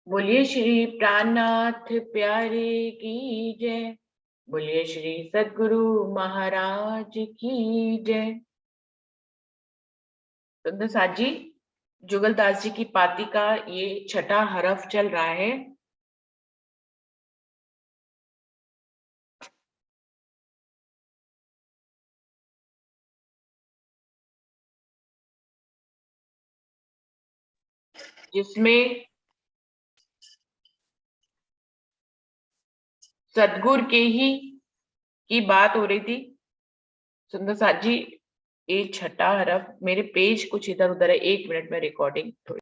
बोलिए श्री प्राणनाथ प्यारे की जय। बोलिए श्री सद्गुरु महाराज की जय। सुंदर साथ जी, जुगलदास जी की पाती का ये छठा हरफ चल रहा है। जिसमें सदगुरु के ही की बात हो रही थी। सुंदर साथ जी, ये छठा हरफ, मेरे पेज कुछ इधर उधर है, 1 मिनट में रिकॉर्डिंग थोड़ी।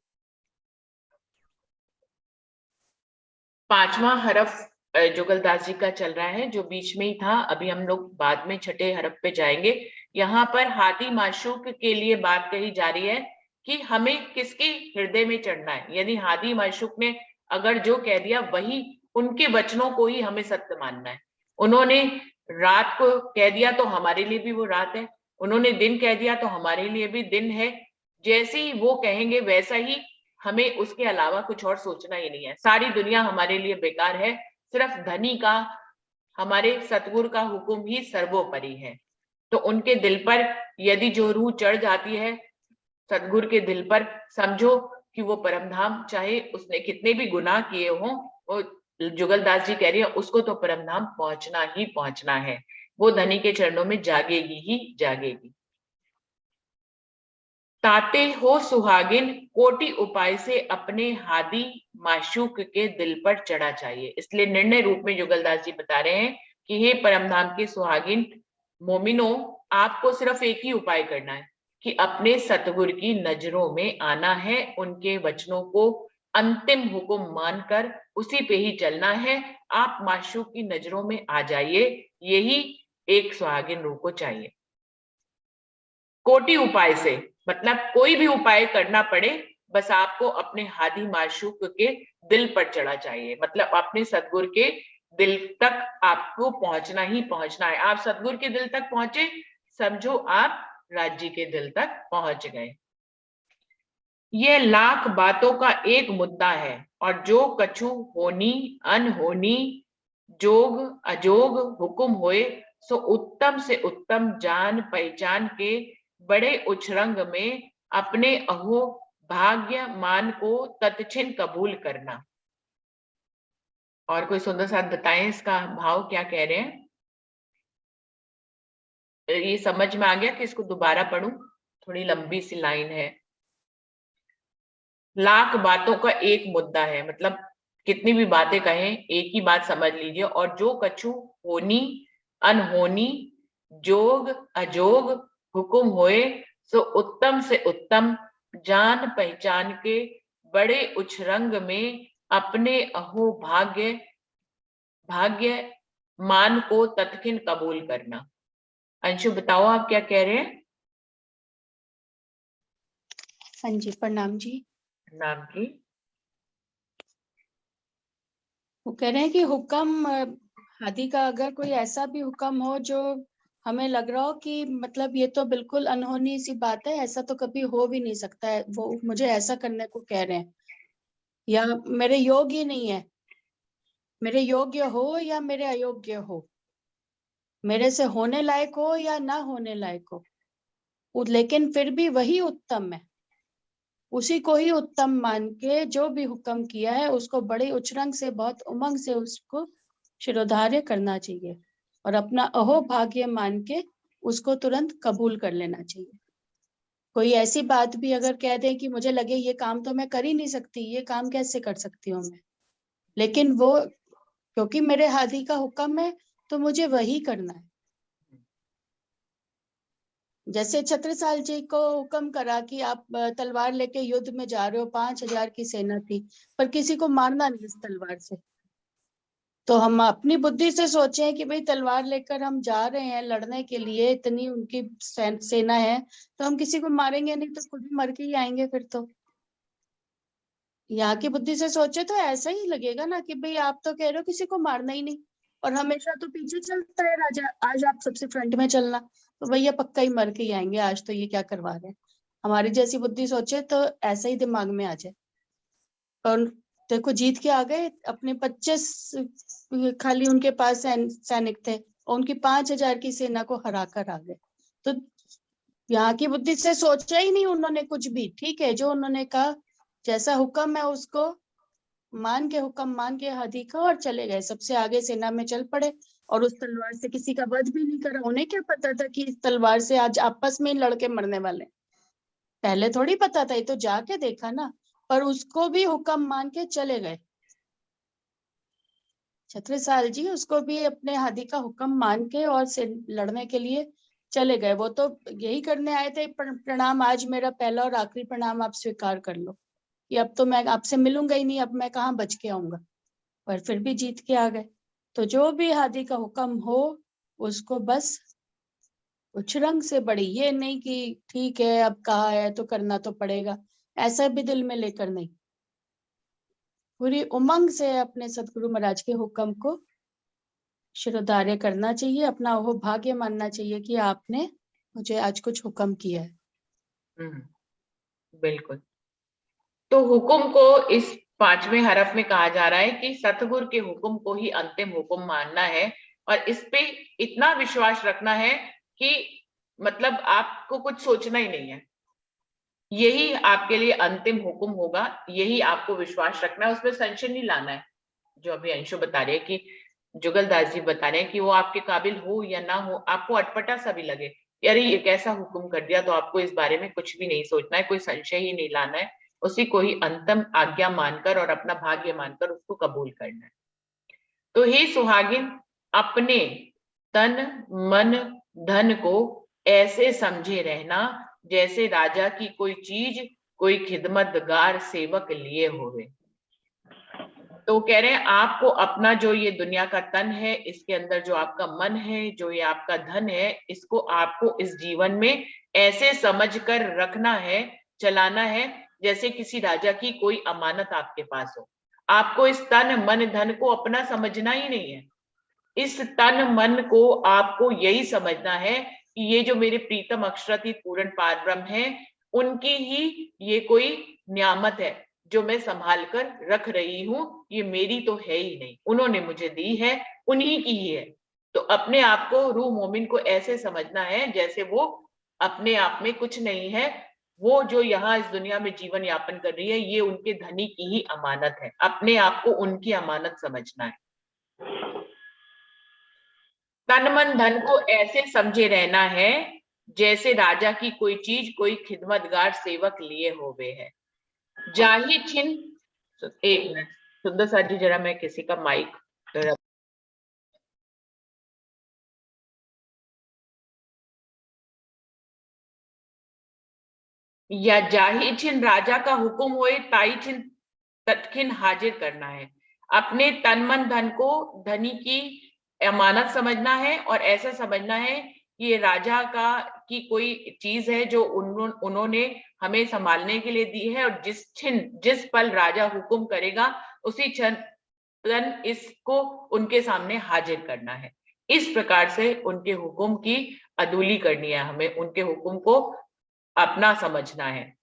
पांचवा हरफ जुगलदास जी का चल रहा है, जो बीच में ही था। अभी हम लोग बाद में छठे हरफ पे जाएंगे। यहाँ पर हादी माशूक के लिए बात कही जा रही है कि हमें किसके हृदय में चढ़ना है। यानी हादी माशूक ने अगर जो कह दिया वही, उनके वचनों को ही हमें सत्य मानना है। उन्होंने रात को कह दिया तो हमारे लिए भी वो रात है, उन्होंने दिन कह दिया तो हमारे लिए भी दिन है। जैसे ही वो कहेंगे वैसा ही हमें, उसके अलावा कुछ और सोचना ही नहीं है। सारी दुनिया हमारे लिए बेकार है, सिर्फ धनी का, हमारे सतगुरु का हुक्म ही सर्वोपरि है। तो उनके दिल पर यदि जो रूह चढ़ जाती है सतगुरु के दिल पर, समझो कि वो परमधाम, चाहे उसने कितने भी गुनाह किए हों, वो जुगलदास जी कह रही है उसको तो परमधाम पहुंचना ही पहुंचना है। वो धनी के चरणों में जागेगी ही जागेगी। ताते हो सुहागिन कोटि उपाय से अपने हादी माशूक के दिल पर चढ़ा चाहिए। इसलिए निर्णय रूप में जुगलदास जी बता रहे हैं कि हे परमधाम के सुहागिन मोमिनो, आपको सिर्फ एक ही उपाय करना है कि अपने सतगुरु की नजरों में आना है, उनके वचनों को अंतिम हुक्म मानकर उसी पे ही चलना है। आप माशूक की नजरों में आ जाइए, यही एक सुहागिन रूह को चाहिए। कोटि उपाय से मतलब कोई भी उपाय करना पड़े, बस आपको अपने हादी माशूक के दिल पर चढ़ा चाहिए। मतलब अपने सतगुरु के दिल तक आपको पहुंचना ही पहुंचना है। आप सतगुरु के दिल तक पहुंचे, समझो आप राज्य के दिल तक पहुंच गए। यह लाख बातों का एक मुद्दा है, और जो कछु होनी अनहोनी जोग अजोग हुक्म होए, सो उत्तम से उत्तम जान पहचान के बड़े उछरंग में अपने अहो भाग्य मान को तत्क्षण कबूल करना। और कोई सुंदर साथ बताएं इसका भाव क्या कह रहे हैं। ये समझ में आ गया कि इसको दोबारा पढ़ूं? थोड़ी लंबी सी लाइन है। लाख बातों का एक मुद्दा है, मतलब कितनी भी बातें कहें एक ही बात समझ लीजिए। और जो कछु होनी अनहोनी जोग अजोग हुक्म होए, सो उत्तम से उत्तम जान पहचान के बड़े उछरंग में अपने अहो भाग्य भाग्य मान को तत्क्षण कबूल करना। अंशु बताओ आप क्या कह रहे हैं। हाँ जी, प्रणाम जी। नाम की वो कह रहे हैं कि हुक्म हादी का अगर कोई ऐसा भी हुक्म हो जो हमें लग रहा हो कि मतलब ये तो बिल्कुल अनहोनी सी बात है, ऐसा तो कभी हो भी नहीं सकता है, वो मुझे ऐसा करने को कह रहे हैं, या मेरे योग्य नहीं है, मेरे योग्य हो या मेरे अयोग्य हो, मेरे से होने लायक हो या ना होने लायक हो, लेकिन फिर भी वही उत्तम है। उसी को ही उत्तम मान के जो भी हुक्म किया है उसको बड़े उछरंग से, बहुत उमंग से उसको शिरोधार्य करना चाहिए, और अपना अहो भाग्य मान के उसको तुरंत कबूल कर लेना चाहिए। कोई ऐसी बात भी अगर कह दे कि मुझे लगे ये काम तो मैं कर ही नहीं सकती, ये काम कैसे कर सकती हूँ मैं, लेकिन वो क्योंकि मेरे हादी का हुक्म है तो मुझे वही करना है। जैसे छत्रसाल जी को हुक्म करा कि आप तलवार लेके युद्ध में जा रहे हो, 5000 की सेना थी, पर किसी को मारना नहीं इस तलवार से। तो हम अपनी बुद्धि से सोचे कि भाई तलवार लेकर हम जा रहे हैं लड़ने के लिए, इतनी उनकी सेना है, तो हम किसी को मारेंगे नहीं तो खुद ही मर के ही आएंगे फिर तो। यहाँ की बुद्धि से सोचे तो ऐसा ही लगेगा ना कि भाई आप तो कह रहे हो किसी को मारना ही नहीं, और हमेशा तो पीछे चलता है राजा, आज आप सबसे फ्रंट में चलना, तो भैया पक्का ही मर के ही आएंगे, आज तो ये क्या करवा रहे हैं। हमारी जैसी बुद्धि सोचे तो ऐसा ही दिमाग में आ जाए। और देखो जीत के आ गए, अपने 25 खाली उनके पास सैनिक थे और उनकी 5,000 की सेना को हरा कर आ गए। तो यहाँ की बुद्धि से सोचा ही नहीं उन्होंने कुछ भी। ठीक है, जो उन्होंने कहा जैसा हुक्म है उसको मान के, हुक्म मान के हाथी का, और चले गए, सबसे आगे सेना में चल पड़े। और उस तलवार से किसी का वध भी नहीं करा। उन्हें क्या पता था कि इस तलवार से आज आपस में ही लड़के मरने वाले। पहले थोड़ी पता था, ये तो जाके देखा ना। पर उसको भी हुक्म मान के चले गए छत्रसाल जी, उसको भी अपने हाथी का हुक्म मान के और से लड़ने के लिए चले गए। वो तो यही करने आए थे, प्रणाम, आज मेरा पहला और आखिरी प्रणाम आप स्वीकार कर लो कि अब तो मैं आपसे मिलूंगा ही नहीं, अब मैं कहाँ बच के आऊंगा। पर फिर भी जीत के आ गए। तो जो भी हाथी का हुक्म हो उसको बस कुछ रंग से बड़ी, ये नहीं कि ठीक है अब कहा है तो करना तो पड़ेगा, ऐसा भी दिल में लेकर नहीं, पूरी उमंग से अपने सतगुरु महाराज के हुक्म को शिरोधार्य करना चाहिए। अपना वो भाग्य मानना चाहिए कि आपने मुझे आज कुछ हुक्म किया है। बिल्कुल। तो हुक्म को इस 5वें हरफ में कहा जा रहा है कि सतगुरु के हुक्म को ही अंतिम हुक्म मानना है और इस पे इतना विश्वास रखना है कि मतलब आपको कुछ सोचना ही नहीं है, यही आपके लिए अंतिम हुक्म होगा, यही आपको विश्वास रखना है, उसमें संशय नहीं लाना है। जो अभी अंशु बता रहे हैं कि जुगलदास जी बता रहे हैं कि वो आपके काबिल हो या ना हो, आपको अटपटा सा भी लगे, यार ये कैसा हुक्म कर दिया, तो आपको इस बारे में कुछ भी नहीं सोचना है, कोई संशय ही नहीं लाना है, उसी को ही अंतिम आज्ञा मानकर और अपना भाग्य मानकर उसको कबूल करना है। तो हे सुहागिन, अपने तन मन धन को ऐसे समझे रहना जैसे राजा की कोई चीज कोई खिदमतगार सेवक लिए होवे। तो कह रहे हैं आपको अपना जो ये दुनिया का तन है, इसके अंदर जो आपका मन है, जो ये आपका धन है, इसको आपको इस जीवन में ऐसे समझ कर रखना है, चलाना है जैसे किसी राजा की कोई अमानत आपके पास हो। आपको इस तन मन धन को अपना समझना ही नहीं है। इस तन मन को आपको यही समझना है कि ये जो मेरे प्रीतम अक्षरातीत पूर्ण पारब्रह्म है, उनकी ही ये कोई नियामत है जो मैं संभाल कर रख रही हूं, ये मेरी तो है ही नहीं, उन्होंने मुझे दी है, उन्हीं की ही है। तो अपने आप को रूह मोमिन को ऐसे समझना है जैसे वो अपने आप में कुछ नहीं है, वो जो यहाँ इस दुनिया में जीवन यापन कर रही है ये उनके धनी की ही अमानत है, अपने आप को उनकी अमानत समझना है। तन मन धन को ऐसे समझे रहना है जैसे राजा की कोई चीज कोई खिदमतगार सेवक लिए होवे है। जाही छिन, एक मिनट सुंदर सा जी, जरा मैं किसी का माइक जरा, या जाही छिन राजा का हुक्म होए ताई छिन तत्खिन हाजिर करना है। अपने तन मन धन को धनी की अमानत समझना है और ऐसा समझना है कि ये राजा का की कोई चीज है जो उन्होंने हमें संभालने के लिए दी है, और जिस पल राजा हुक्म करेगा उसी क्षण इसको उनके सामने हाजिर करना है। इस प्रकार से उनके हुक्म की अदुली करनी है, हमें उनके हुक्म को अपना समझना है।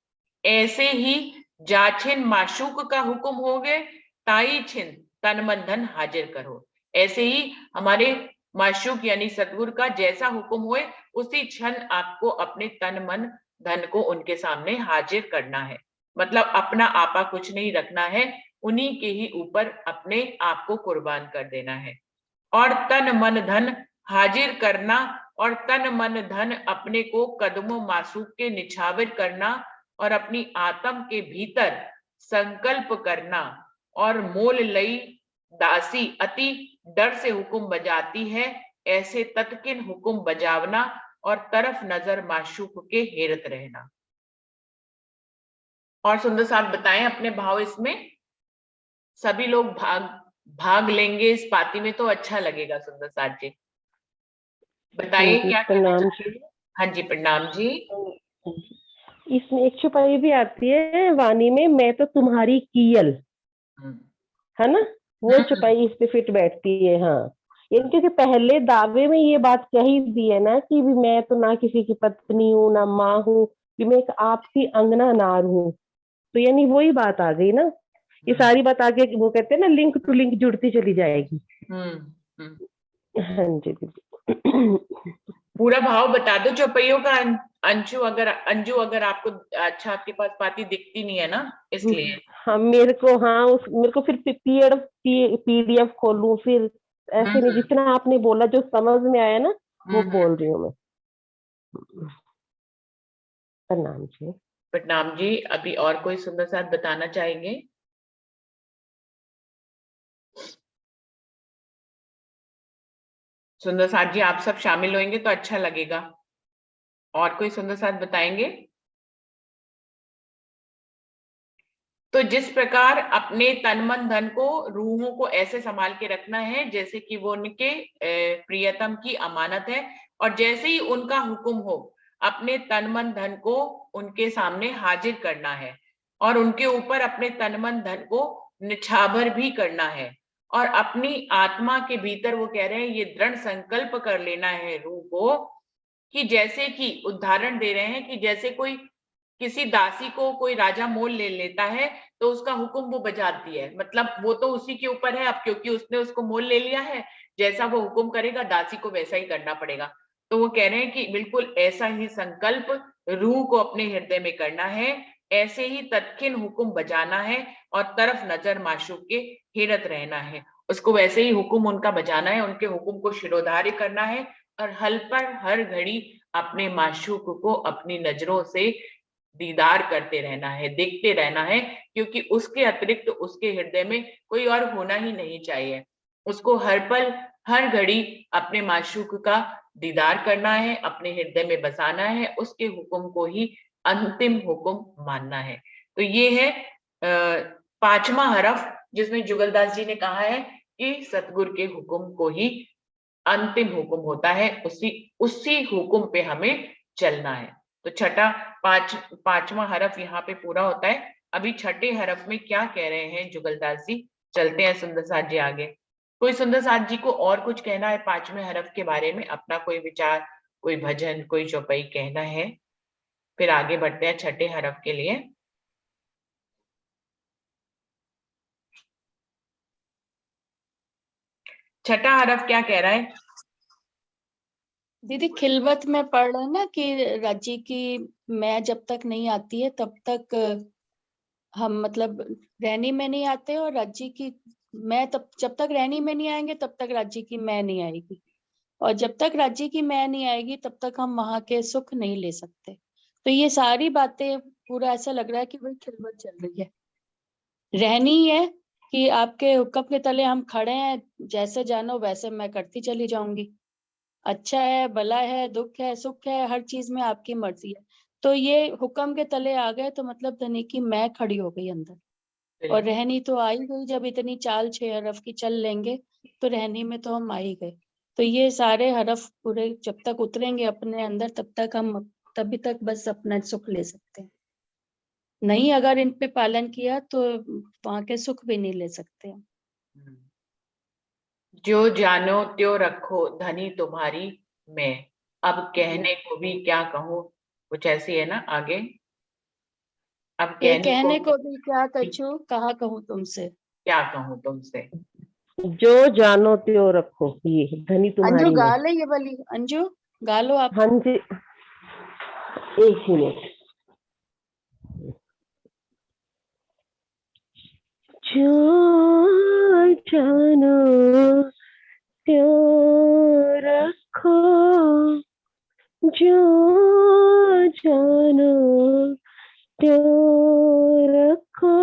ऐसे ही जाछिन माशूक का हुक्म हो गए ताई छिन तन मन धन हाजिर करो। ऐसे ही हमारे माशूक यानी सतगुरु का जैसा हुक्म हुए उसी क्षण आपको अपने तन मन धन को उनके सामने हाजिर करना है। मतलब अपना आपा कुछ नहीं रखना है, उन्हीं के ही ऊपर अपने आप को कुर्बान कर देना है। और तन मन धन हाजिर करना और तन मन धन अपने को कदमों मासूक के निछावर करना और अपनी आत्म के भीतर संकल्प करना और मोल लई दासी अति डर से हुक्म बजाती है, ऐसे तत्किन हुक्म बजावना और तरफ नजर माशूक के हेरत रहना। और सुंदर साहब बताएं अपने भाव इसमें, सभी लोग भाग लेंगे इस पार्टी में तो अच्छा लगेगा। सुंदर साहब जी बताइए क्या कहना प्रणाम चाहते हैं। हाँ जी प्रणाम जी। इसमें एक छुपाई भी आती है वाणी में, मैं तो तुम्हारी कीयल, है ना, वो छुपाई इस पे फिट बैठती है। हाँ, यानी क्योंकि पहले दावे में ये बात कही दी है ना कि भी मैं तो ना किसी की पत्नी हूँ ना माँ हूँ, कि मैं एक आपकी अंगना नार हूँ। तो यानी वही बात आ गई ना ये सारी बात आगे वो कहते हैं ना, लिंक टू लिंक जुड़ती चली जाएगी। हाँ जी दीदी। पूरा भाव बता दो चौपाइयों का। अंजू अगर आपको अच्छा, आपके पास पाती दिखती नहीं है ना, इसलिए। हाँ मेरे को फिर पीडीएफ खोलूं फिर, ऐसे नहीं, जितना आपने बोला जो समझ में आया ना वो बोल रही हूँ मैं। प्रणाम जी। प्रणाम जी। अभी और कोई सुंदर साथ बताना चाहेंगे? सुंदर साथ जी, आप सब शामिल होंगे तो अच्छा लगेगा। और कोई सुंदर साथ बताएंगे? तो जिस प्रकार अपने तन मन धन को, रूहों को ऐसे संभाल के रखना है जैसे कि वो उनके प्रियतम की अमानत है, और जैसे ही उनका हुक्म हो अपने तन मन धन को उनके सामने हाजिर करना है, और उनके ऊपर अपने तन मन धन को निछावर भी करना है। और अपनी आत्मा के भीतर वो कह रहे हैं, ये दृढ़ संकल्प कर लेना है रूह को, कि जैसे कि उदाहरण दे रहे हैं कि जैसे कोई किसी दासी को कोई राजा मोल ले लेता है तो उसका हुक्म वो बजाती है, मतलब वो तो उसी के ऊपर है अब, क्योंकि उसने उसको मोल ले लिया है, जैसा वो हुक्म करेगा दासी को वैसा ही करना पड़ेगा। तो वो कह रहे हैं कि बिल्कुल ऐसा ही संकल्प रूह को अपने हृदय में करना है, ऐसे ही तत्क्षण हुक्म बजाना है, और तरफ नजर माशूक के हिरत रहना है। उसको वैसे ही हुक्म उनका बजाना है, उनके हुक्म को शिरोधार्य करना है, और हल पर हर घड़ी अपने माशूक को अपनी नजरों से दीदार करते रहना है, देखते रहना है, क्योंकि उसके अतिरिक्त उसके हृदय में कोई और होना ही नहीं चाहिए। उसको हर पल हर घड़ी अपने माशूक का दीदार करना है, अपने हृदय में बसाना है, उसके हुक्म को ही अंतिम हुक्म मानना है। तो ये है पांचवा हरफ, जिसमें जुगलदास जी ने कहा है कि सतगुरु के हुक्म को ही अंतिम हुक्म होता है, उसी उसी हुक्म पे हमें चलना है। तो छठा पांचवा हरफ यहाँ पे पूरा होता है। अभी छठे हरफ में क्या कह रहे हैं जुगलदास जी, चलते हैं सुंदर साथ जी आगे। कोई सुंदर साथ जी को और कुछ कहना है पांचवें हरफ के बारे में, अपना कोई विचार, कोई भजन, कोई चौपाई कहना है? फिर आगे बढ़ते हैं छठे हरफ के लिए। छठा हरफ क्या कह रहा है दीदी? खिलवत में पढ़ रहे हैं ना कि राज्य की मैं जब तक नहीं आती है तब तक हम मतलब रहनी में नहीं आते, और राज्य की मैं तब जब तक रहनी में नहीं आएंगे तब तक राज्य की मैं नहीं आएगी, और जब तक राज्य की मैं नहीं आएगी तब तक हम वहां के सुख नहीं ले सकते। तो ये सारी बातें पूरा ऐसा लग रहा है कि वही खिलवत चल रही है। रहनी ही है कि आपके हुक्म के तले हम खड़े हैं, जैसे जानो वैसे मैं करती चली जाऊंगी। अच्छा है, भला है, दुख है, सुख है, हर चीज में आपकी मर्जी है। तो ये हुक्म के तले आ गए तो मतलब धनी की मैं खड़ी हो गई अंदर, और रहनी तो आ ही गई। जब इतनी चाल 6 हरफ की चल लेंगे तो रहनी में तो हम आ ही गए। तो ये सारे हरफ पूरे जब तक उतरेंगे अपने अंदर तब तक हम तभी तक बस अपना सुख ले सकते हैं। नहीं अगर इन पे पालन किया तो वहां के सुख भी नहीं ले सकते हैं। जो जानो त्यो रखो धनी तुम्हारी मैं, अब कहने को भी क्या कहूँ, कुछ ऐसी है ना आगे। अब ये कहने कहने को को भी क्या कछू, कहा कहूँ तुमसे। क्या कहूँ तुमसे। जो जानो त्यो रखो, ये धनी अंजू तुम्हारी गा में। ले ये वाली, अंजू गा लो आप। हाँ जी, एक मिनट। जो जानो त्यो रखो, जो जानो त्यो रखो,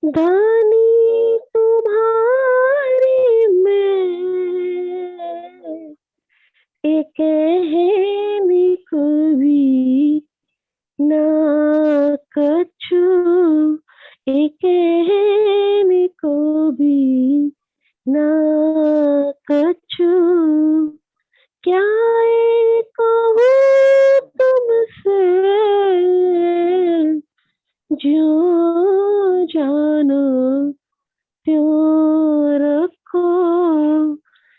धनी तुम्हारी में, एक कहने को भी ना कछु, एक कहने को भी ना कछु, क्या एक कहूँ तुमसे, जो जानो त्यों रखो,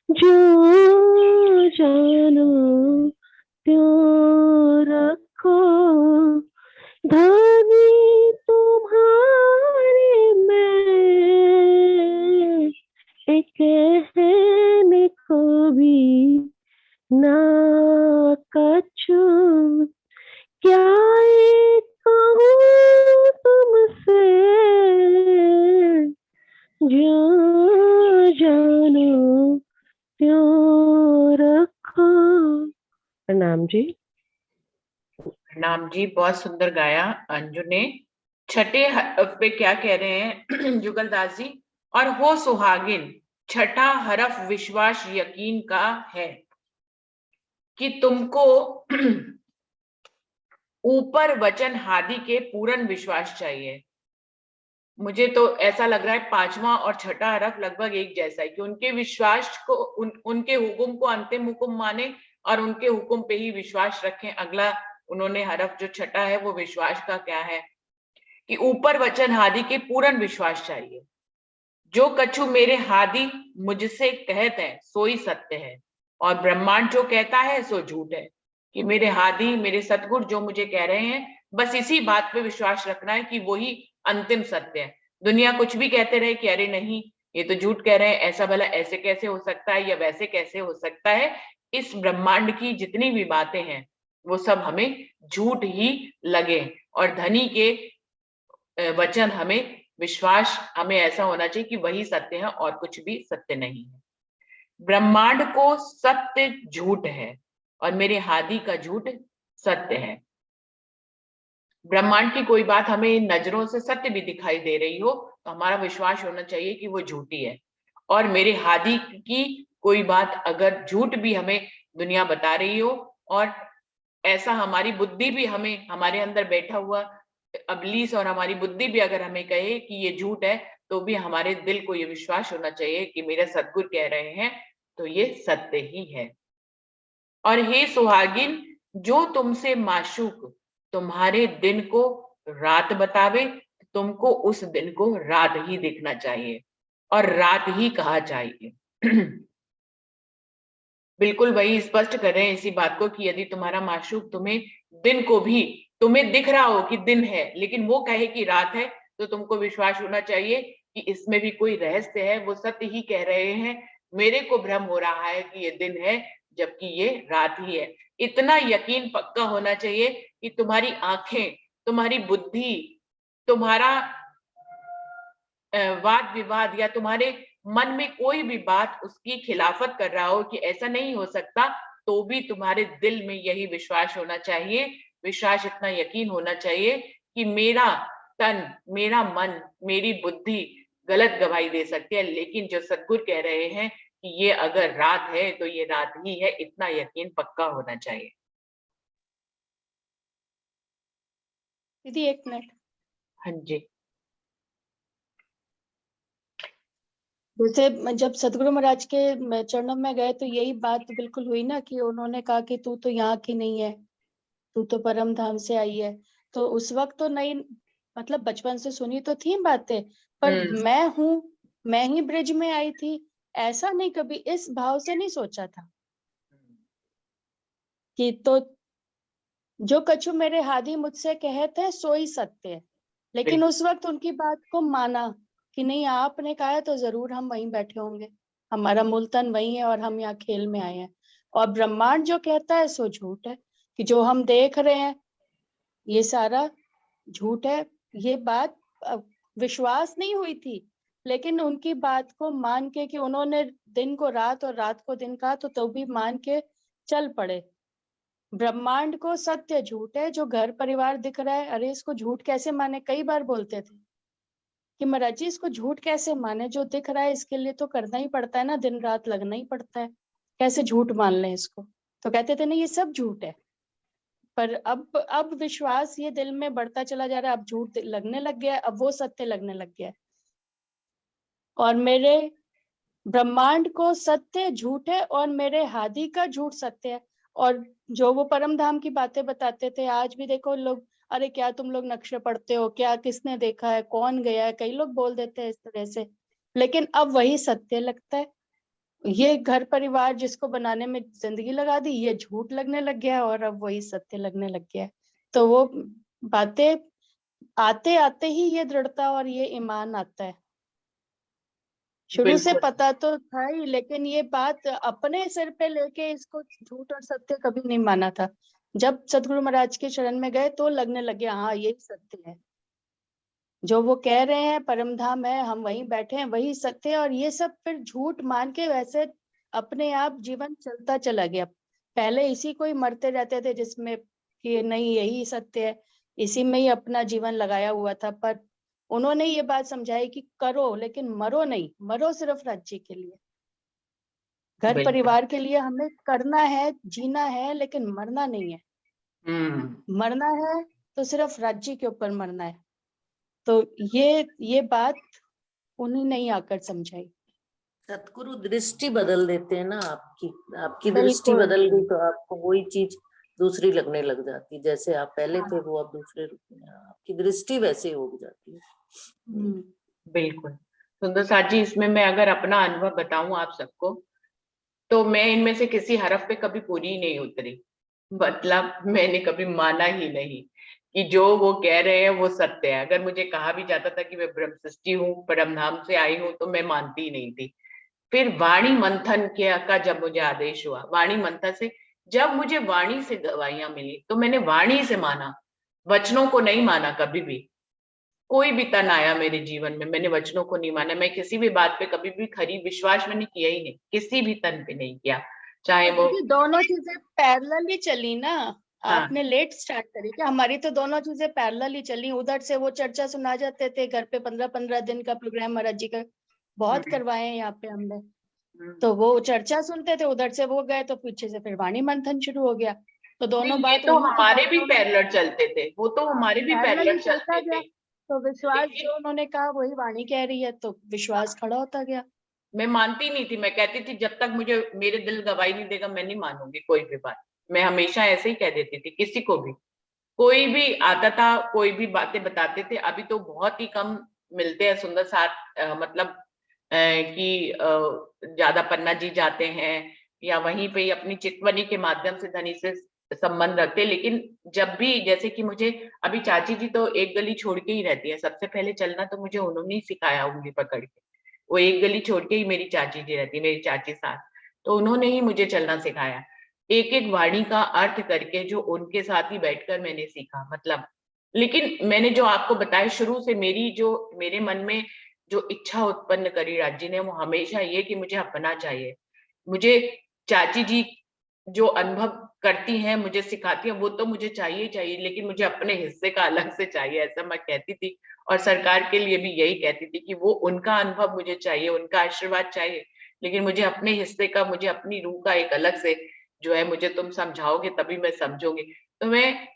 जो जानो त्यों रखो, धनी तुम्हारी प्रणाम जी। प्रणाम जी, बहुत सुंदर गाया अंजू ने। छठे हरफ पे क्या कह रहे हैं जुगलदास जी? और हो सुहागिन, छठा हरफ विश्वास यकीन का है कि तुमको ऊपर वचन हादि के पूर्ण विश्वास चाहिए। मुझे तो ऐसा लग रहा है पांचवा और छठा हरफ लगभग एक जैसा है कि उनके विश्वास को उनके हुक्म को अंतिम हुक्म माने और उनके हुक्म पे ही विश्वास रखें। अगला उन्होंने हरफ जो छठा है वो विश्वास का क्या है कि ऊपर वचन हादि के पूर्ण विश्वास चाहिए। जो कछु मेरे हादि मुझसे कहत है सोई सत्य है, और ब्रह्मांड जो कहता है सो झूठ है। कि मेरे हादि, मेरे सतगुरु जो मुझे कह रहे हैं, बस इसी बात पे विश्वास रखना है कि वही अंतिम सत्य है। दुनिया कुछ भी कहते रहे कि अरे नहीं ये तो झूठ कह रहे हैं, ऐसा भला ऐसे कैसे हो सकता है या वैसे कैसे हो सकता है। इस ब्रह्मांड की जितनी भी बातें हैं वो सब हमें झूठ ही लगे, और धनी के वचन हमें विश्वास, हमें ऐसा होना चाहिए कि वही सत्य है और कुछ भी सत्य नहीं है। ब्रह्मांड को सत्य झूठ है और मेरे हादि का झूठ सत्य है। ब्रह्मांड की कोई बात हमें नजरों से सत्य भी दिखाई दे रही हो तो हमारा विश्वास होना चाहिए कि वो झूठी है, और मेरे हादि की कोई बात अगर झूठ भी हमें दुनिया बता रही हो और ऐसा हमारी बुद्धि भी हमें, हमारे अंदर बैठा हुआ अबलीस और हमारी बुद्धि भी अगर हमें कहे कि ये झूठ है, तो भी हमारे दिल को ये विश्वास होना चाहिए कि मेरे सद्गुरु कह रहे हैं तो ये सत्य ही है। और हे सुहागिन, जो तुमसे माशूक तुम्हारे दिन को रात बतावे, तुमको उस दिन को रात ही देखना चाहिए और रात ही कहा चाहिए। बिल्कुल वही स्पष्ट कर रहे हैं इसी बात को कि यदि तुम्हारा माशूक तुम्हें दिन को भी, तुम्हें दिख रहा हो कि दिन है लेकिन वो कहे कि रात है, तो तुमको विश्वास होना चाहिए कि इसमें भी कोई रहस्य है, वो सत्य ही कह रहे हैं। मेरे को भ्रम हो रहा है कि ये दिन है जबकि ये रात ही है। इतना यकीन पक्का होना चाहिए कि तुम्हारी आंखें, तुम्हारी बुद्धि, तुम्हारा वाद विवाद या तुम्हारे मन में कोई भी बात उसकी खिलाफत कर रहा हो कि ऐसा नहीं हो सकता, तो भी तुम्हारे दिल में यही विश्वास होना चाहिए, विश्वास इतना यकीन होना चाहिए कि मेरा तन, मेरा मन, मेरी बुद्धि गलत गवाही दे सकती है, लेकिन जो सद्गुरु कह रहे हैं कि ये अगर रात है तो ये रात ही है, इतना यकीन पक्का होना चाहिए। दीदी एक मिनट। हाँ जी। जैसे जब सतगुरु महाराज के चरणों में गए तो यही बात बिल्कुल हुई ना कि उन्होंने कहा कि तू तो यहाँ की नहीं है, तू तो परम धाम से आई है। तो उस वक्त तो नहीं, मतलब बचपन से सुनी तो थी बातें, पर मैं हूँ, मैं ही ब्रिज में आई थी, ऐसा नहीं कभी इस भाव से नहीं सोचा था कि तो जो कछु मेरे हादी मुझसे कहते हैं सोई सत्य है। लेकिन उस वक्त उनकी बात को माना कि नहीं आपने कहा है तो जरूर हम वहीं बैठे होंगे, हमारा मूल तन वही है और हम यहाँ खेल में आए हैं। और ब्रह्मांड जो कहता है सो झूठ है, कि जो हम देख रहे हैं ये सारा झूठ है। ये बात विश्वास नहीं हुई थी, लेकिन उनकी बात को मान के कि उन्होंने दिन को रात और रात को दिन कहा तो भी मान के चल पड़े। ब्रह्मांड को सत्य झूठ है, जो घर परिवार दिख रहा है अरे इसको झूठ कैसे माने, कई बार बोलते थे कि महाराज जी इसको झूठ कैसे माने, जो दिख रहा है इसके लिए तो करना ही पड़ता है ना, दिन रात लगना ही पड़ता है, कैसे झूठ मान लें इसको। तो कहते थे नहीं ये सब झूठ है। पर अब विश्वास ये दिल में बढ़ता चला जा रहा है, अब झूठ लगने लग गया है, अब वो सत्य लगने लग गया है। और मेरे ब्रह्मांड को सत्य झूठ है और मेरे हादी का झूठ सत्य है। और जो वो परम धाम की बातें बताते थे, आज भी देखो लोग अरे क्या तुम लोग नक्शे पढ़ते हो, क्या किसने देखा है, कौन गया है, कई लोग बोल देते हैं इस तरह से, लेकिन अब वही सत्य लगता है। ये घर परिवार जिसको बनाने में जिंदगी लगा दी ये झूठ लगने लग गया है और अब वही सत्य लगने लग गया है। तो वो बातें आते आते ही ये दृढ़ता और ये ईमान आता है। शुरू से पता तो था ही, लेकिन ये बात अपने सिर पे लेके इसको झूठ और सत्य कभी नहीं माना था। जब सतगुरु महाराज के शरण में गए तो लगने लगे हाँ यही सत्य है, जो वो कह रहे हैं परम धाम है, हम वहीं बैठे हैं वही सत्य है। और ये सब फिर झूठ मान के वैसे अपने आप जीवन चलता चला गया। पहले इसी को ही मरते रहते थे, जिसमें कि नहीं यही सत्य है, इसी में ही अपना जीवन लगाया हुआ था। पर उन्होंने ये बात समझाई कि करो लेकिन मरो नहीं, मरो सिर्फ राज्य के लिए, घर बिल्कुल। परिवार के लिए हमें करना है, जीना है, लेकिन मरना नहीं है। मरना है तो सिर्फ राज्य के ऊपर मरना है। तो ये बात उन्हीं ने ही आकर समझाई। सतगुरु दृष्टि बदल देते हैं ना आपकी दृष्टि बिल्कुल। बदल गई तो आपको वही चीज दूसरी लगने लग जाती है। जैसे आप पहले थे वो अब दूसरे रूप में, आपकी दृष्टि वैसे हो जाती है। बिल्कुल सुंदर साथ जी, इसमें मैं अगर अपना अनुभव बताऊं आप सबको, तो मैं इनमें से किसी हरफ पे कभी पूरी ही नहीं उतरी। मतलब मैंने कभी माना ही नहीं कि जो वो कह रहे हैं वो सत्य है। अगर मुझे कहा भी जाता था कि मैं ब्रह्म सृष्टि हूँ, परमधाम से आई हूँ, तो मैं मानती ही नहीं थी। फिर वाणी मंथन का जब मुझे आदेश हुआ, वाणी मंथन से जब मुझे वाणी से गवाहियां मिली, तो मैंने वाणी से माना, वचनों को नहीं माना कभी भी। कोई भी तन आया मेरे जीवन में, मैंने वचनों को नहीं माना। मैं किसी भी बात पे कभी भी खरी विश्वास मैंने किया ही नहीं, किसी भी तन पे नहीं किया, चाहे वो। दोनों चीजें पैरेलल ही चली ना। हाँ। आपने लेट स्टार्ट करी क्या? हमारी तो दोनों चीजें पैरेलल ही चली। उधर से वो चर्चा सुना जाते थे घर पे, 15-15 दिन का प्रोग्राम महाराज जी का बहुत करवाए हैं यहाँ पे हमने। तो वो चर्चा सुनते थे, उधर से वो गए तो पीछे से फिर वाणी मंथन शुरू हो गया। तो दोनों ये बात तो उन्हीं की हमारे बात भी हो गई। पैरेलल चलते थे, वो तो हमारे भी पैरेलल पैरेलल ही चलता चलते गया। थे। तो विश्वास लेकिन जो उन्होंने कहा वही वाणी कह रही है, तो विश्वास खड़ा होता गया। मैं मानती नहीं थी। मैं कहती थी जब तक मुझे मेरे दिल गवाही नहीं देगा मैं नहीं मानूंगी कोई भी बात। मैं हमेशा ऐसे ही कह देती थी किसी को भी। कोई भी आता था, कोई भी बातें बताते थे। अभी तो बहुत ही कम मिलते हैं सुंदर साथ, मतलब कि ज्यादा पन्ना जी जाते हैं या वहीं पे ही अपनी चितवनी के माध्यम से धनी से संबंध रखते। लेकिन जब भी, जैसे कि मुझे अभी चाची जी तो एक गली छोड़ के ही रहती है, सबसे पहले चलना तो मुझे उन्होंने ही सिखाया उंगली पकड़ के। वो एक गली छोड़ के ही मेरी चाची जी रहती, मेरी चाची साथ, तो उन्होंने ही मुझे चलना सिखाया। एक एक वाणी का अर्थ करके जो उनके साथ ही बैठकर मैंने सीखा। मतलब लेकिन मैंने जो आपको बताया शुरू से, मेरे मन में जो इच्छा उत्पन्न करी राज्य ने, वो हमेशा ये कि मुझे अपना चाहिए। मुझे चाची जी जो अनुभव करती हैं, मुझे सिखाती हैं, वो तो मुझे चाहिए ही चाहिए, लेकिन मुझे अपने हिस्से का अलग से चाहिए, ऐसा मैं कहती थी। और सरकार के लिए भी यही कहती थी कि वो उनका अनुभव मुझे चाहिए, उनका आशीर्वाद चाहिए, लेकिन मुझे अपने हिस्से का, मुझे अपनी रूह का एक अलग से जो है, मुझे तुम समझाओगे तभी मैं समझूंगी। तो मैं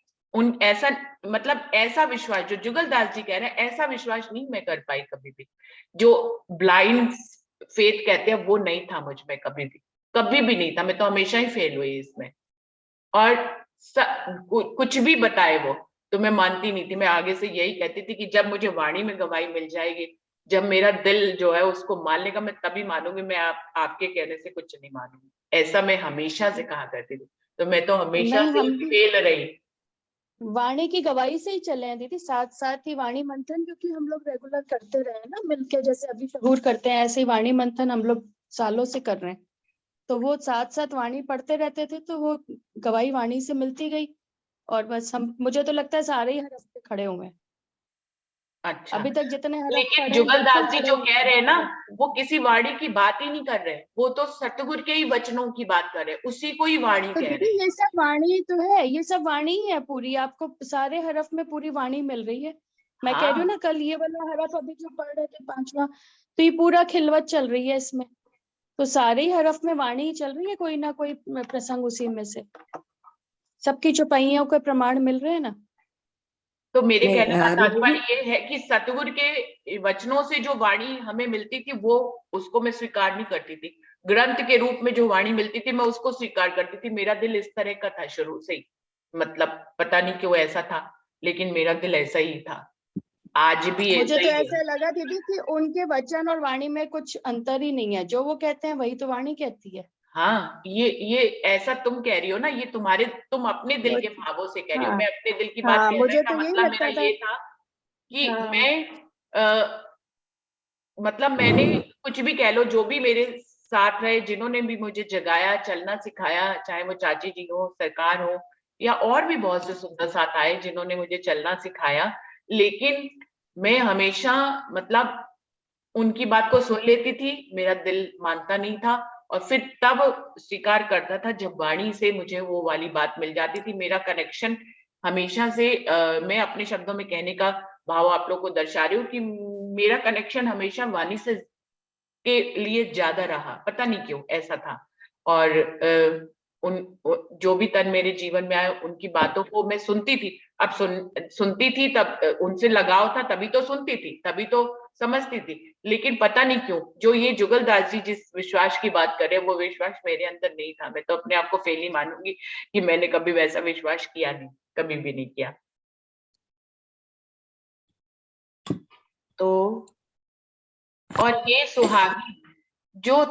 ऐसा, मतलब ऐसा विश्वास जो जुगलदास जी कह रहे हैं, ऐसा विश्वास नहीं मैं कर पाई कभी भी। जो ब्लाइंड फेथ कहते हैं वो नहीं था मुझ में कभी भी नहीं था। मैं तो हमेशा ही फेल हुई इसमें। और कुछ भी बताए वो, तो मैं मानती नहीं थी। मैं आगे से यही कहती थी कि जब मुझे वाणी में गवाही मिल जाएगी, जब मेरा दिल जो है उसको मान लेगा, मैं तभी मानूंगी। मैं आपके कहने से कुछ नहीं मानूंगी, ऐसा मैं हमेशा से कहा करती थी। तो मैं तो हमेशा नहीं, से हम भी फेल रही। वाणी की गवाही से ही चले हैं दीदी, साथ साथ ही वाणी मंथन, क्योंकि हम लोग रेगुलर करते रहे ना मिलके, जैसे अभी शहूर करते हैं ऐसे ही वाणी मंथन हम लोग सालों से कर रहे हैं। तो वो साथ साथ वाणी पढ़ते रहते थे, तो वो गवाही वाणी से मिलती गई। और बस हम, मुझे तो लगता है सारे ही हरफ पे खड़े हुए हैं। अच्छा, अभी तक जितने हरफ लेकिन पढ़े हैं बिल्कुल जुगलदास जी खड़े जो हुए कह रहे हैं ना, हैं। वो किसी वाणी की बात ही नहीं कर रहे, वो तो सतगुरु के ही वचनों की बात कर रहे हैं, उसी को ही वाणी तो कह दीदी रहे हैं। ये सब वाणी तो है, ये सब वाणी ही है पूरी, आपको सारे हरफ में पूरी वाणी मिल रही है। मैं कह रही हूँ हाँ, ना, कल ये वाला हरफ अभी जो पढ़ रहे थे 5वां, तो ये पूरा खिलवत चल रही है इसमें। तो सारे ही हरफ में वाणी ही चल रही है, कोई ना कोई प्रसंग उसी में से, सबकी चौपाइयों के प्रमाण मिल रहे हैं ना। तो मेरे नहीं, कहने का दीदी तात्पर्य ये है कि सतगुरु के वचनों से जो वाणी हमें मिलती थी, वो उसको मैं स्वीकार नहीं करती थी। ग्रंथ के रूप में जो वाणी मिलती थी, मैं उसको स्वीकार करती थी। मेरा दिल इस तरह का था शुरू से ही, मतलब पता नहीं क्यों ऐसा था, लेकिन मेरा दिल ऐसा ही था, आज भी मुझे ऐसा तो ही है। ऐसा लगा दीदी कि उनके वचन और वाणी में कुछ अंतर ही नहीं है, जो वो कहते हैं वही तो वाणी कहती है। हाँ, ये ऐसा तुम कह रही हो ना, ये तुम अपने दिल के भावों से कह रही हो। हाँ मैं अपने दिल की बात हाँ, कहने मुझे का तो यही मतलब मेरा लगता था। ये था कि हाँ मैं मतलब मैंने कुछ भी कह लो, जो भी मेरे साथ रहे, जिन्होंने भी मुझे जगाया, चलना सिखाया, चाहे वो चाची जी हो, सरकार हो, या और भी बहुत से सुंदर साथ आए जिन्होंने मुझे चलना सिखाया, लेकिन मैं हमेशा मतलब उनकी बात को सुन लेती थी, मेरा दिल मानता नहीं था। और फिर तब स्वीकार करता था जब वाणी से मुझे वो वाली बात मिल जाती थी। मेरा कनेक्शन हमेशा से मैं अपने शब्दों में कहने का भाव आप लोग को दर्शा रही हूँ कि मेरा कनेक्शन हमेशा वाणी से के लिए ज्यादा रहा, पता नहीं क्यों ऐसा था। और जो भी तन मेरे जीवन में आए उनकी बातों को मैं सुनती थी। अब सुनती थी तब उनसे लगाव था, तभी तो सुनती थी, तभी तो समझती थी। लेकिन पता नहीं क्यों जो ये जुगलदास जी जिस विश्वास की बात कर रहे हैं वो विश्वास मेरे अंदर नहीं था। मैं तो अपने आप को फेल ही मानूंगी कि मैंने कभी वैसा विश्वास किया नहीं, कभी भी नहीं किया। तो और ये सुहागी जो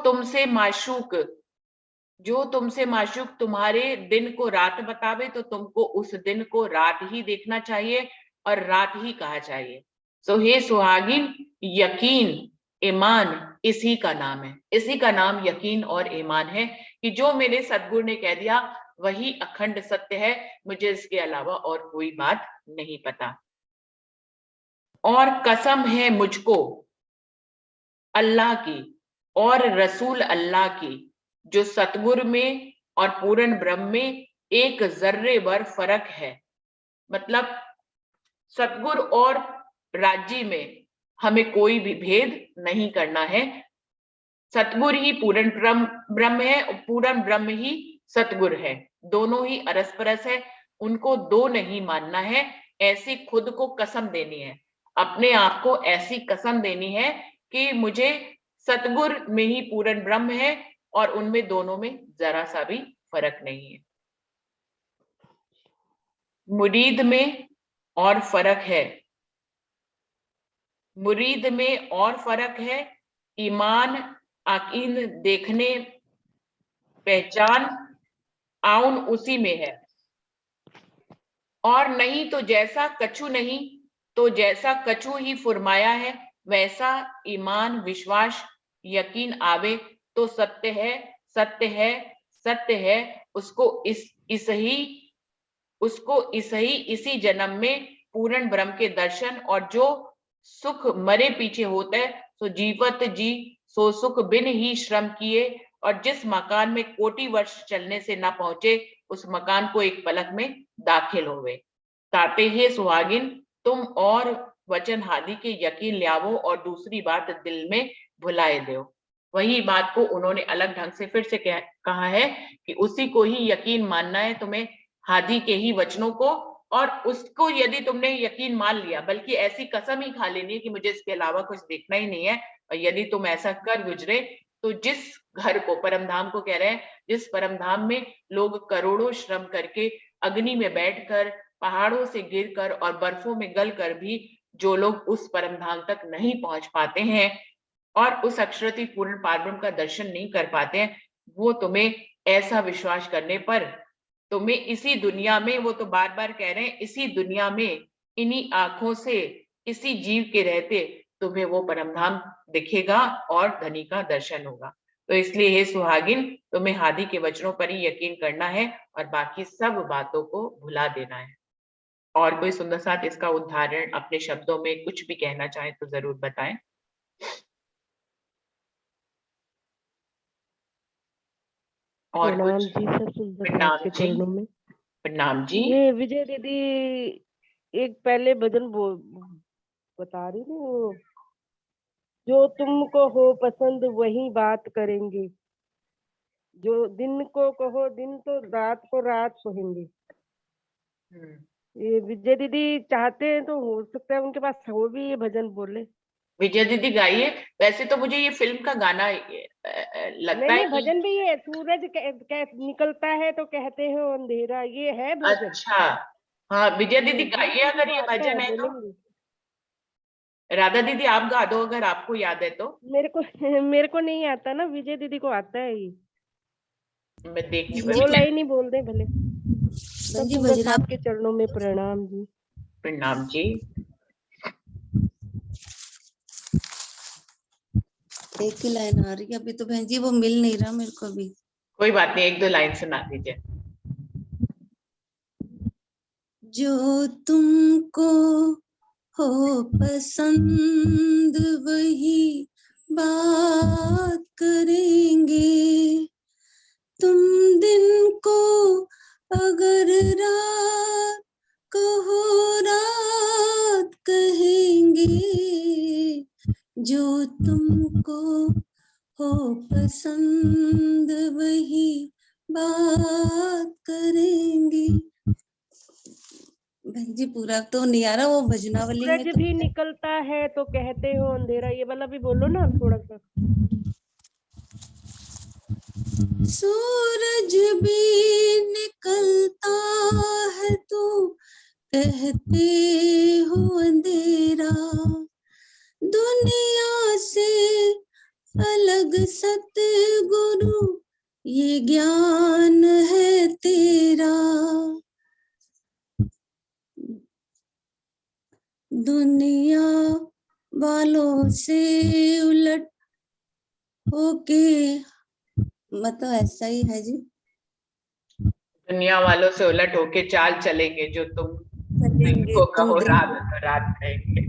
तुमसे माशूक तुम्हारे दिन को रात बतावे तो तुमको उस दिन को रात ही देखना चाहिए और रात ही कहा चाहिए। सो हे सुहागिन, यकीन ईमान इसी का नाम है। इसी का नाम यकीन और ईमान है कि जो मेरे सद्गुरु ने कह दिया वही अखंड सत्य है, मुझे इसके अलावा और कोई बात नहीं पता। और कसम है मुझको अल्लाह की और रसूल अल्लाह की, जो सतगुरु में और पूर्ण ब्रह्म में एक जर्रे भर फर्क है। मतलब सतगुरु और राज्य में हमें कोई भी भेद नहीं करना है। सतगुरु ही पूर्ण ब्रह्म है और पूर्ण ब्रह्म ही सतगुरु है। दोनों ही अरसपरस है, उनको दो नहीं मानना है। ऐसी खुद को कसम देनी है, अपने आप को ऐसी कसम देनी है कि मुझे सतगुरु में ही पूर्ण ब्रह्म है और उनमें दोनों में जरा सा भी फर्क नहीं है। मुरीद में और फर्क है, मुरीद में और फर्क है। ईमान आकीन देखने पहचान आउन उसी में है। और नहीं तो जैसा कछु नहीं तो जैसा कछु ही फुरमाया है, वैसा ईमान विश्वास यकीन आवे तो सत्य है, सत्य है, सत्य है। उसको इसी जन्म में पूर्ण ब्रह्म के दर्शन और जो सुख मरे पीछे होता है सो जीवत जी सो सुख बिन ही श्रम किए। और जिस मकान में कोटि वर्ष चलने से ना पहुंचे उस मकान को एक पलक में दाखिल होवे। ताते हे सुहागिन, तुम और वचन हादि के यकीन ल्यावो और दूसरी बात दिल में भुलाए दो। वही बात को उन्होंने अलग ढंग से फिर से कहा है कि उसी को ही यकीन मानना है तुम्हें, हादी के ही वचनों को। और उसको यदि तुमने यकीन मान लिया, बल्कि ऐसी कसम ही खा लेनी है कि मुझे इसके अलावा कुछ देखना ही नहीं है, और यदि तुम ऐसा कर गुजरे तो जिस घर को परमधाम को कह रहे हैं, जिस परमधाम में लोग करोड़ों श्रम करके अग्नि में बैठकर पहाड़ों से गिरकर और बर्फों में गलकर भी जो लोग उस परमधाम तक नहीं पहुंच पाते हैं और उस अक्षरति पूर्ण पारब्रह्म का दर्शन नहीं कर पाते हैं, वो तुम्हें ऐसा विश्वास करने पर तुम्हें इसी दुनिया में, वो तो बार बार कह रहे हैं, इसी दुनिया में इन्हीं आंखों से इसी जीव के रहते तुम्हें वो परमधाम दिखेगा और धनी का दर्शन होगा। तो इसलिए हे सुहागिन, तुम्हें हादी के वचनों पर ही यकीन करना है और बाकी सब बातों को भुला देना है। और कोई सुंदर साथ इसका उदाहरण अपने शब्दों में कुछ भी कहना चाहे तो जरूर बताएं। और प्रणाम कुछ? जी सब सुंदर प्रणाम के जी। चरणों में। प्रणाम जी। ये विजय दीदी एक पहले भजन बता रही थी, वो जो तुमको हो पसंद वही बात करेंगे, जो दिन को कहो दिन तो रात को रात कहेंगे। ये विजय दीदी चाहते हैं तो हो सकता है उनके पास हो भी ये भजन बोले। विजय दीदी गाइए। वैसे तो मुझे ये फिल्म का गाना लगता नहीं है कि भजन भी है, सूरज निकलता है तो कहते हैं अंधेरा, ये है भजन। अच्छा, हाँ विजय दीदी विजय गाइए दीदी अगर को ये आता भजन है, है तो। बोलेंगे। राधा दीदी आप गा दो अगर आपको याद है तो। मेरे को नहीं आता ना, विजय दीदी को आता है ये। मैं देखनी दो लाइन ही बोल दे भले। सब जी सुंदर भजन साथ के चरणों में प्रणाम जी। प्रणाम जी। एक ही लाइन आ रही है अभी तो बहन जी, वो मिल नहीं रहा मेरे को अभी। कोई बात नहीं, एक दो लाइन सुना दीजिए। जो तुमको हो पसंद वही बात करेंगे। तुम दिन को अगर रात कहो रात कहेंगे, जो तुमको हो पसंद वही बात करेंगे। बहन जी पूरा तो नहीं आ रहा, वो भजनावली में सूरज तो भी निकलता है तो कहते हो अंधेरा, ये वाला भी बोलो ना थोड़ा सा। सूरज भी निकलता है तो कहते हो अंधेरा, दुनिया से अलग सतगुरु ये ज्ञान है तेरा। दुनिया वालों से उलट होके, मतलब ऐसा ही है जी। दुनिया वालों से उलट होके चाल चलेंगे, जो तुम दिन चलेंगे को तो कहो दिन रात तो रात कहेंगे।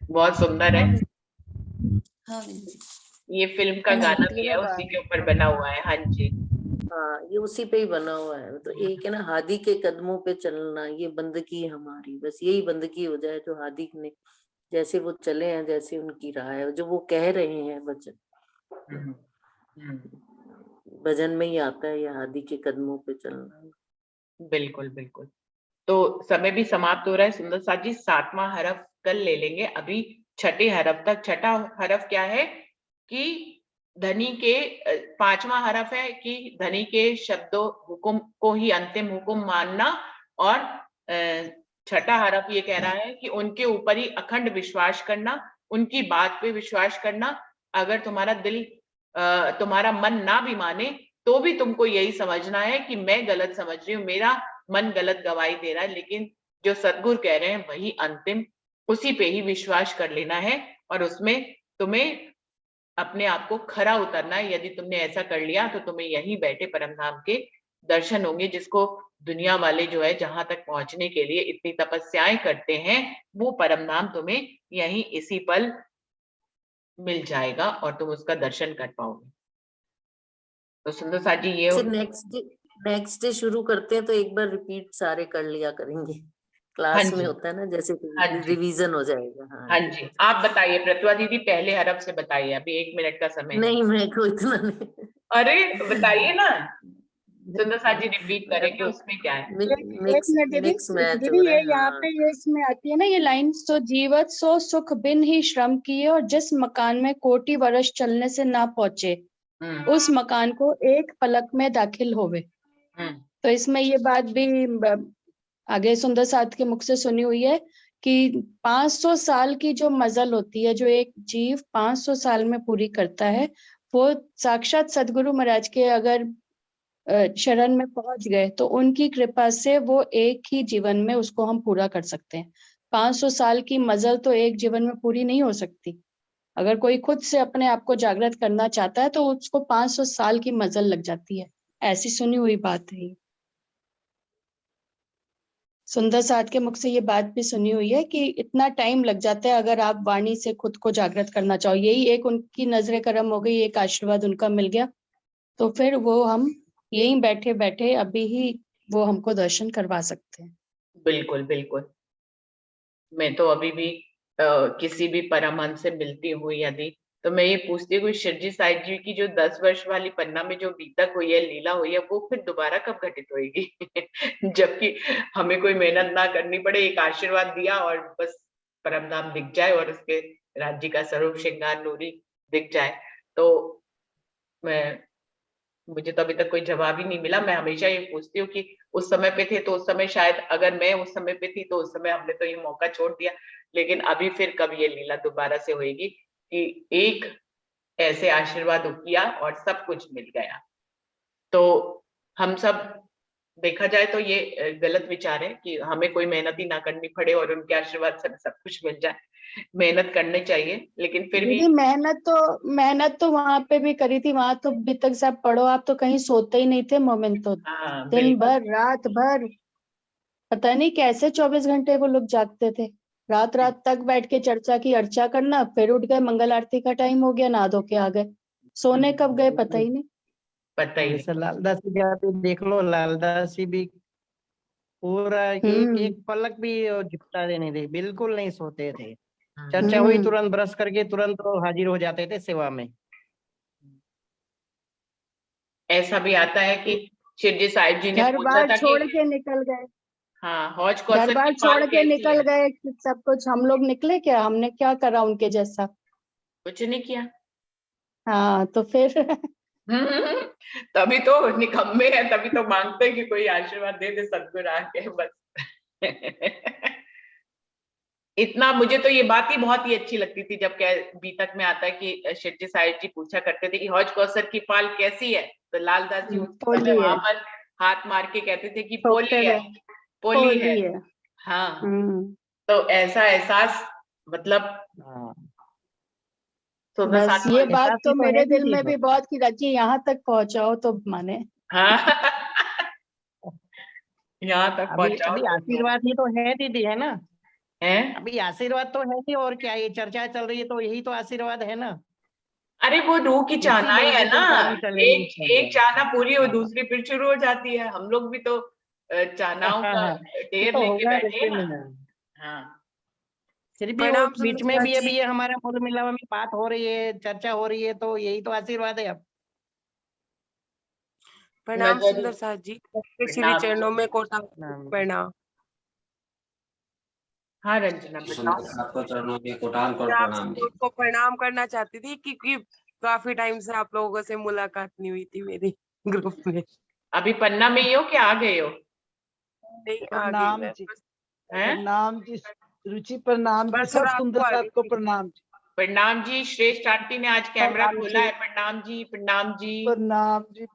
बहुत सुंदर है। हाँ बहन जी। ये फिल्म का गाना भी है, उसी के ऊपर बना हुआ है। हाँ जी, हाँ, ये उसी पे ही बना हुआ है। तो एक है ना, हादी के कदमों पे चलना, ये बंदगी हमारी, बस यही बंदगी हो जाए जो हादी ने, जैसे वो चले हैं, जैसे उनकी राह है, जो वो कह रहे हैं वचन, हम्म, भजन में ही आता है, ये हादी के कदमों पे चलना। बिल्कुल बिल्कुल। तो समय भी समाप्त हो रहा है सुंदर साथ जी, 7वां हरफ कल ले लेंगे, अभी छठे हरफ तक। छठा हरफ क्या है कि धनी के 5वां हरफ है कि धनी के शब्दों हुक्म को ही अंतिम हुक्म मानना, और छठा हरफ ये कह रहा है कि उनके ऊपर ही अखंड विश्वास करना, उनकी बात पे विश्वास करना। अगर तुम्हारा दिल तुम्हारा मन ना भी माने तो भी तुमको यही समझना है कि मैं गलत समझ रही हूँ, मेरा मन गलत गवाही दे रहा है, लेकिन जो सद्गुरु कह रहे हैं वही अंतिम, उसी पे ही विश्वास कर लेना है, और उसमें तुम्हें अपने आप को खरा उतरना है। यदि तुमने ऐसा कर लिया तो तुम्हें यहीं बैठे परमधाम के दर्शन होंगे, जिसको दुनिया वाले जो है जहां तक पहुंचने के लिए इतनी तपस्याएं करते हैं, वो परमधाम तुम्हें यहीं इसी पल मिल जाएगा और तुम उसका दर्शन कर पाओगे। तो सुंदर साथ जी ये नेक्स्ट डे शुरू करते हैं तो एक बार रिपीट सारे कर लिया करेंगे, क्लास में होता है ना, जैसे रिवीजन हो जाएगा। हाँ जी, आप बताइए प्रतिभा दीदी, पहले हरफ से बताइए, अभी 1 मिनट का समय है। नहीं, मेरे को इतना नहीं। अरे बताइए ना, सुंदर साथ जी रिपीट करेंगे, उसमें क्या है। एक मिनट दीदी, मैच दीदी हो रहा ये है। यहाँ पे ये इसमें आती है ना ये लाइन, सो जीवत सो सुख बिन ही श्रम किए, और जिस मकान में कोटि वर्ष चलने से ना पहुंचे उस मकान को एक पलक में दाखिल होवे। तो इसमें ये बात भी आगे सुंदर साथ के मुख से सुनी हुई है कि 500 साल की जो मजल होती है, जो एक जीव 500 साल में पूरी करता है, वो साक्षात सदगुरु महाराज के अगर शरण में पहुंच गए तो उनकी कृपा से वो एक ही जीवन में उसको हम पूरा कर सकते हैं। 500 साल की मजल तो एक जीवन में पूरी नहीं हो सकती। अगर कोई खुद से अपने आप को जागृत करना चाहता है तो उसको 500 साल की मजल लग जाती है, ऐसी सुनी हुई बात है। सुंदर साथ के मुख से ये बात भी सुनी हुई है कि इतना टाइम लग जाता है अगर आप वाणी से खुद को जागृत करना चाहो। यही एक उनकी नजरे करम हो गई, एक आशीर्वाद उनका मिल गया, तो फिर वो हम यहीं बैठे बैठे अभी ही वो हमको दर्शन करवा सकते हैं। बिल्कुल बिल्कुल। मैं तो अभी भी किसी भी परमहंस से मिलती हूँ यदि, तो मैं ये पूछती हूँ शिरजी साहिब जी की जो 10 वर्ष वाली पन्ना में जो बीतक हुई है, लीला हुई है, वो फिर दोबारा कब घटित होगी। जबकि हमें कोई मेहनत ना करनी पड़े, एक आशीर्वाद दिया और बस परमधाम दिख जाए और उसके राज्य का स्वरूप श्रृंगार नूरी दिख जाए। तो मुझे तो अभी तक कोई जवाब ही नहीं मिला। मैं हमेशा ये पूछती हूँ कि उस समय पे थे तो उस समय शायद, अगर मैं उस समय पे थी तो उस समय हमने तो ये मौका छोड़ दिया, लेकिन अभी फिर कब ये लीला दोबारा से होएगी कि एक ऐसे आशीर्वाद किया और सब कुछ मिल गया। तो हम सब, देखा जाए तो ये गलत विचार है कि हमें कोई मेहनत ही ना करनी पड़े और उनके आशीर्वाद से सब कुछ मिल जाए। मेहनत करनी चाहिए, लेकिन फिर भी मेहनत तो वहां पे भी करी थी। वहां तो बीतक साहब पढ़ो, आप तो कहीं सोते ही नहीं थे मोमिन, तो दिन भर रात भर पता नहीं कैसे 24 घंटे वो लोग जागते थे। रात रात तक बैठ के चर्चा की, अर्चा करना, फिर उठ गए, मंगल आरती का टाइम हो गया, नहा धो के आ गए, सोने कब गए पता ही नहीं। पता ही जैसे नहीं। लालदास जी का भी देख लो, लालदास जी भी पूरा एक पलक भी झुकता नहीं थे, बिल्कुल नहीं सोते थे। चर्चा हुई तुरंत ब्रश करके तुरंत तो हाजिर हो जाते थे सेवा में। ऐसा भी आता है कि शिरडी साहिब जी ने घर पूछा बार था छोड़ कि के निकल गए, हाँ, हौज घर कौसर बार की पाल छोड़ के कैसी निकल है? गए, सब कुछ हम लोग निकले क्या, हमने क्या करा उनके जैसा? कुछ नहीं किया। हाँ तो फिर तभी तो निकम्मे हैं, तभी तो मांगते हैं कि कोई आशीर्वाद दे दे सदगुरु आके बस। इतना मुझे तो ये बात ही बहुत ही अच्छी लगती थी जब बीतक में आता है कि शिरडी साहिब जी पूछा करते थे कि हौज कौसर की पाल कैसी है, तो लालदास जी उस समय पोली वहां है, पर हाथ मार के कहते थे कि ठोकते पोली है, रहे, पोली है। पोली है। हाँ, तो ऐसा एहसास, मतलब हाँ, तो बस ये बात एहसास तो ही तो है मेरे दिल दीदी। में भी बहुत की रची, यहाँ तक पहुंचाओ तो माने। हाँ। यहाँ तक अभी पहुंचाओ अभी तो आशीर्वाद ही तो है दीदी, है ना? है। अभी आशीर्वाद तो है ही, और क्या, ये चर्चा चल रही है तो यही तो आशीर्वाद है ना। अरे वो रूह की चाहनाएं इसीलिए है ये ना, तो काम चलेगी एक सब एक चाहना पूरी हो, हाँ दूसरी फिर शुरू हो जाती है। हम लोग भी तो चाहनाओं हाँ का हाँ, ये ढेर तो लेके होगा बैठे हैं लेकिन ना। हाँ, फिर भी वो प्रणाम बीच में सुनीता भी जी। अभी ये हमारा मूल मिलावा में बात हो रही है, चर्चा हो रही है, तो यही तो आशीर्वाद है अब। प्रणाम नजर सुंदर साथ जी, सबके श्री प्रणाम। चरणों में कोटा प्रणाम। हाँ रंजना बताओ। आपको चरणों की कोटान मैं कोट आप प्रणाम जी। सबको प्रणाम करना चाहती थी क्योंकि काफी टाइम से आप लोगों से मुलाकात नहीं हुई थी मेरी ग्रुप में। अभी पन्ना में ही हो कि आ गए हो? नहीं आ गई प्रणाम मैं, जी, हैं? प्रणाम जी, रुचि प्रणाम जी, बस सब रात सुंदर को आ साथ गई को थी। प्रणाम जी। प्रणाम जी। श्रेष्ठ आंटी ने आज कैमरा खोला है। प्रणाम जी, प्रणाम जी। प्रणाम जी।